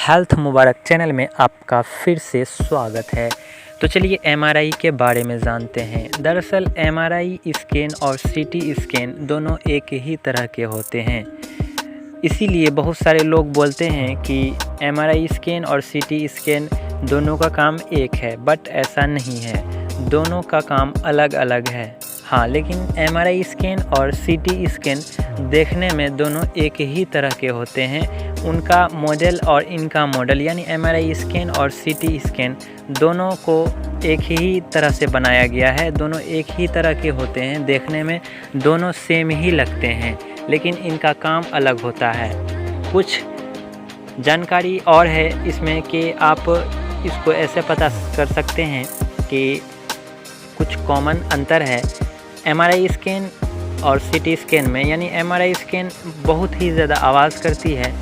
Health मुबारक channel में आपका फिर से स्वागत है। तो चलिए एमआरआई के बारे में जानते हैं। दरअसल एमआरआई स्कैन और सीटी स्कैन दोनों एक ही तरह के होते हैं, इसीलिए बहुत सारे लोग बोलते हैं कि एमआरआई स्कैन और सीटी स्कैन दोनों का काम एक है, बट ऐसा नहीं है, दोनों का काम अलग अलग है। हाँ, लेकिन एमआरआई स्कैन और सीटी स्कैन देखने में दोनों एक ही तरह के होते हैं। उनका मॉडल और इनका मॉडल यानी एमआरआई स्कैन और सीटी स्कैन दोनों को एक ही तरह से बनाया गया है। दोनों एक ही तरह के होते हैं, देखने में दोनों सेम ही लगते हैं, लेकिन इनका काम अलग होता है। कुछ जानकारी और है इसमें कि आप इसको ऐसे पता कर सकते हैं कि कुछ कॉमन अंतर है एमआरआई स्कैन और सीटी स्कैन में। यानी एमआरआई स्कैन बहुत ही ज़्यादा आवाज़ करती है,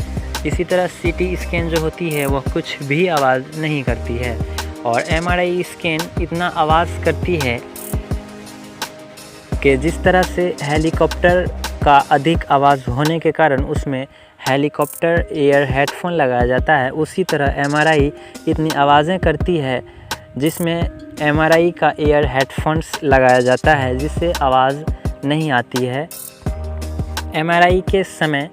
इसी तरह सीटी स्कैन जो होती है वह कुछ भी आवाज़ नहीं करती है। और एमआरआई स्कैन इतना आवाज़ करती है कि जिस तरह से हेलीकॉप्टर का अधिक आवाज़ होने के कारण उसमें हेलीकॉप्टर एयर हेडफोन लगाया जाता है, उसी तरह एमआरआई इतनी आवाज़ें करती है जिसमें एमआरआई का एयर हेडफोन्स लगाया जाता है, जिससे आवाज़ नहीं आती है। एमआरआई के समय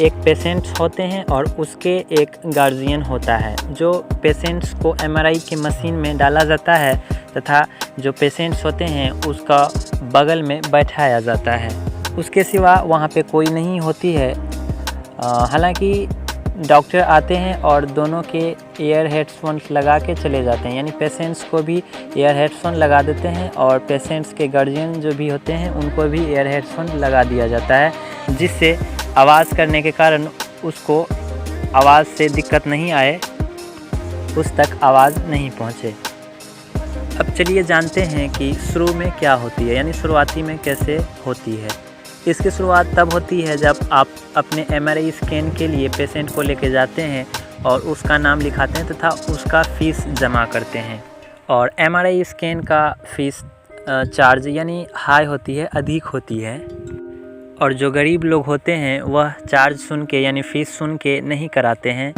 एक पेशेंट्स होते हैं और उसके एक गार्जियन होता है। जो पेशेंट्स को एमआरआई की मशीन में डाला जाता है तथा जो पेशेंट्स होते हैं उसका बगल में बैठाया जाता है। उसके सिवा वहाँ पे कोई नहीं होती है। हालांकि डॉक्टर आते हैं और दोनों के एयर हेडफोन्स लगा के चले जाते हैं, यानी पेशेंट्स को भी एयर हेडफोन लगा देते हैं और पेशेंट्स के गार्जियन जो भी होते हैं उनको भी एयर हेडफोन लगा दिया जाता है, जिससे आवाज़ करने के कारण उसको आवाज़ से दिक्कत नहीं आए, उस तक आवाज़ नहीं पहुँचे। अब चलिए जानते हैं कि शुरू में क्या होती है, यानी शुरुआती में कैसे होती है। इसकी शुरुआत तब होती है जब आप अपने एमआरआई स्कैन के लिए पेशेंट को लेके जाते हैं और उसका नाम लिखाते हैं तथा उसका फ़ीस जमा करते हैं। और एमआरआई स्कैन का फ़ीस चार्ज यानी हाई होती है, अधिक होती है। और जो गरीब लोग होते हैं वह चार्ज सुन के यानी फ़ीस सुन के नहीं कराते हैं,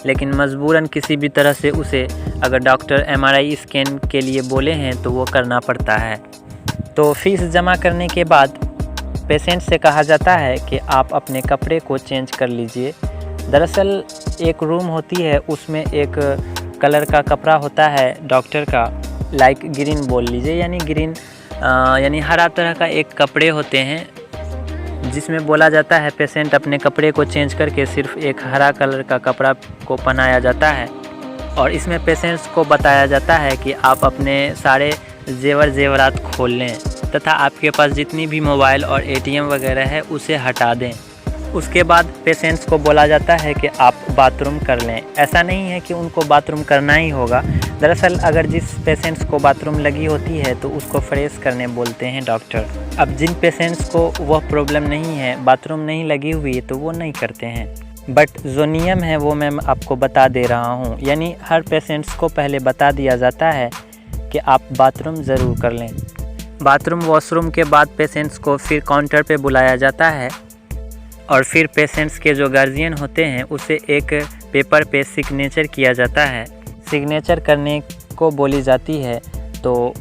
लेकिन मजबूरन किसी भी तरह से उसे अगर डॉक्टर एमआरआई स्कैन के लिए बोले हैं तो वो करना पड़ता है। तो फ़ीस जमा करने के बाद पेशेंट से कहा जाता है कि आप अपने कपड़े को चेंज कर लीजिए। दरअसल एक रूम होती है, उसमें एक कलर का कपड़ा होता है डॉक्टर का, लाइक ग्रीन बोल लीजिए, यानी ग्रीन यानी हरा तरह का एक कपड़े होते हैं, जिसमें बोला जाता है पेशेंट अपने कपड़े को चेंज करके सिर्फ एक हरा कलर का कपड़ा को पहनाया जाता है। और इसमें पेशेंट्स को बताया जाता है कि आप अपने सारे जेवरात खोल लें तथा आपके पास जितनी भी मोबाइल और एटीएम वगैरह है उसे हटा दें। उसके बाद पेशेंट्स को बोला जाता है कि आप बाथरूम कर लें। ऐसा नहीं है कि उनको बाथरूम करना ही होगा, दरअसल अगर जिस पेशेंट्स को बाथरूम लगी होती है तो उसको फ्रेश करने बोलते हैं डॉक्टर। अब जिन पेशेंट्स को वह प्रॉब्लम नहीं है, बाथरूम नहीं लगी हुई, तो वो नहीं करते हैं। बट जो नियम है वो मैं आपको बता दे रहा हूँ, यानी हर पेशेंट्स को पहले बता दिया जाता है कि आप बाथरूम ज़रूर कर लें। बाथरूम वॉशरूम के बाद पेशेंट्स को फिर काउंटर पे बुलाया जाता है और फिर पेशेंट्स के जो गार्जियन होते हैं उसे एक पेपर पे सिग्नेचर किया जाता है। सिग्नेचर करने को बोली जाती है, तो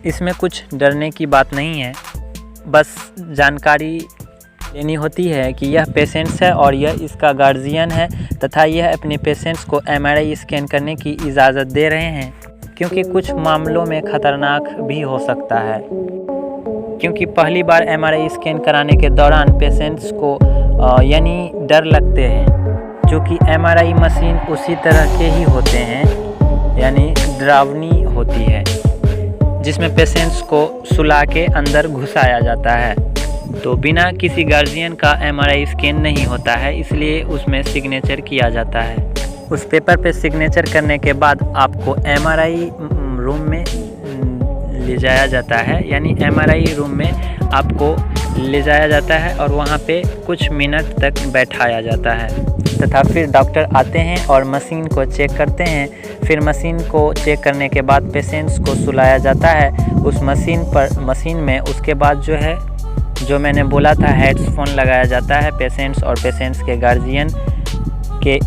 इसमें कुछ डरने की बात नहीं है, बस जानकारी लेनी होती है कि यह पेशेंट्स है और यह इसका गार्जियन है तथा यह अपने पेशेंट्स को एमआरआई स्कैन करने की इजाज़त दे रहे हैं, क्योंकि कुछ मामलों में ख़तरनाक भी हो सकता है। क्योंकि पहली बार एमआरआई स्कैन कराने के दौरान पेशेंट्स को यानी डर लगते हैं, क्योंकि एमआरआई मशीन उसी तरह के ही होते हैं, यानी डरावनी होती है, जिसमें पेशेंट्स को सुला के अंदर घुसाया जाता है। तो बिना किसी गार्जियन का एमआरआई स्कैन नहीं होता है, इसलिए उसमें सिग्नेचर किया जाता है। उस पेपर पे सिग्नेचर करने के बाद आपको एमआरआई रूम में ले जाया जाता है, यानी एमआरआई रूम में आपको ले जाया जाता है और वहाँ पे कुछ मिनट तक बैठाया जाता है तथा फिर डॉक्टर आते हैं और मशीन को चेक करते हैं। फिर मशीन को चेक करने के बाद पेशेंट्स को सुलाया जाता है उस मशीन में। उसके बाद जो मैंने बोला था हेडफोन लगाया जाता है पेशेंट्स और पेशेंट्स के गार्जियन के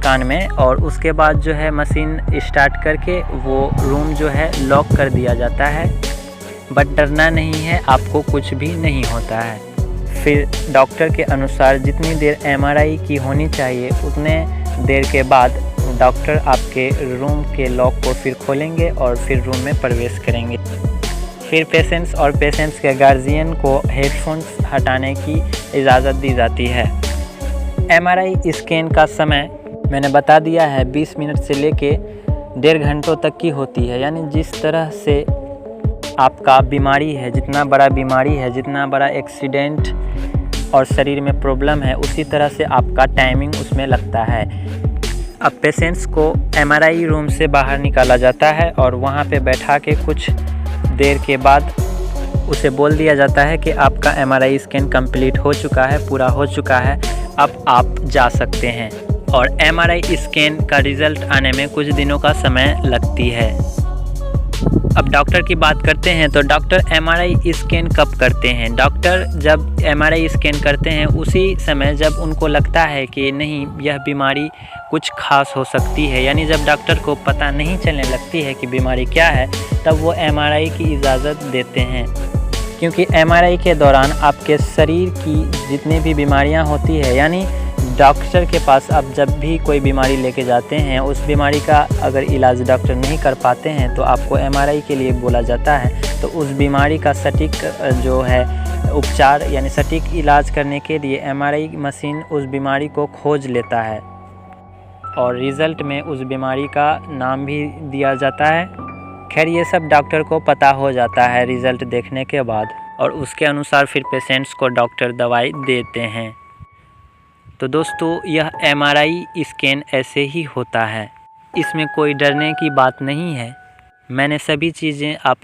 कान में, और उसके बाद जो है मशीन स्टार्ट करके वो रूम जो है लॉक कर दिया जाता है। बट डरना नहीं है, आपको कुछ भी नहीं होता है। फिर डॉक्टर के अनुसार जितनी देर एमआरआई की होनी चाहिए उतने देर के बाद डॉक्टर आपके रूम के लॉक को फिर खोलेंगे और फिर रूम में प्रवेश करेंगे। फिर पेशेंट्स और पेशेंट्स के गार्जियन को हेडफोन्स हटाने की इजाज़त दी जाती है। एमआरआई स्कैन का समय मैंने बता दिया है, 20 मिनट से लेके 1.5 घंटों तक की होती है। यानी जिस तरह से आपका बीमारी है, जितना बड़ा बीमारी है, जितना बड़ा एक्सीडेंट और शरीर में प्रॉब्लम है, उसी तरह से आपका टाइमिंग उसमें लगता है। अब पेशेंट्स को एमआरआई रूम से बाहर निकाला जाता है और वहाँ पे बैठा के कुछ देर के बाद उसे बोल दिया जाता है कि आपका एमआरआई स्कैन कंप्लीट हो चुका है, पूरा हो चुका है, अब आप जा सकते हैं। और एमआरआई स्कैन का रिज़ल्ट आने में कुछ दिनों का समय लगती है। अब डॉक्टर की बात करते हैं तो डॉक्टर एमआरआई स्कैन कब करते हैं? डॉक्टर जब एमआरआई स्कैन करते हैं उसी समय जब उनको लगता है कि नहीं, यह बीमारी कुछ खास हो सकती है, यानी जब डॉक्टर को पता नहीं चलने लगती है कि बीमारी क्या है, तब वो एमआरआई की इजाज़त देते हैं। क्योंकि एमआरआई के दौरान आपके शरीर की जितनी भी बीमारियां होती है, यानी डॉक्टर के पास आप जब भी कोई बीमारी लेके जाते हैं, उस बीमारी का अगर इलाज डॉक्टर नहीं कर पाते हैं तो आपको एमआरआई के लिए बोला जाता है। तो उस बीमारी का सटीक जो है उपचार यानी सटीक इलाज करने के लिए एमआरआई मशीन उस बीमारी को खोज लेता है और रिज़ल्ट में उस बीमारी का नाम भी दिया जाता है। खैर, ये सब डॉक्टर को पता हो जाता है रिज़ल्ट देखने के बाद, और उसके अनुसार फिर पेशेंट्स को डॉक्टर दवाई देते हैं। तो दोस्तों, यह एमआरआई स्कैन ऐसे ही होता है, इसमें कोई डरने की बात नहीं है। मैंने सभी चीज़ें आप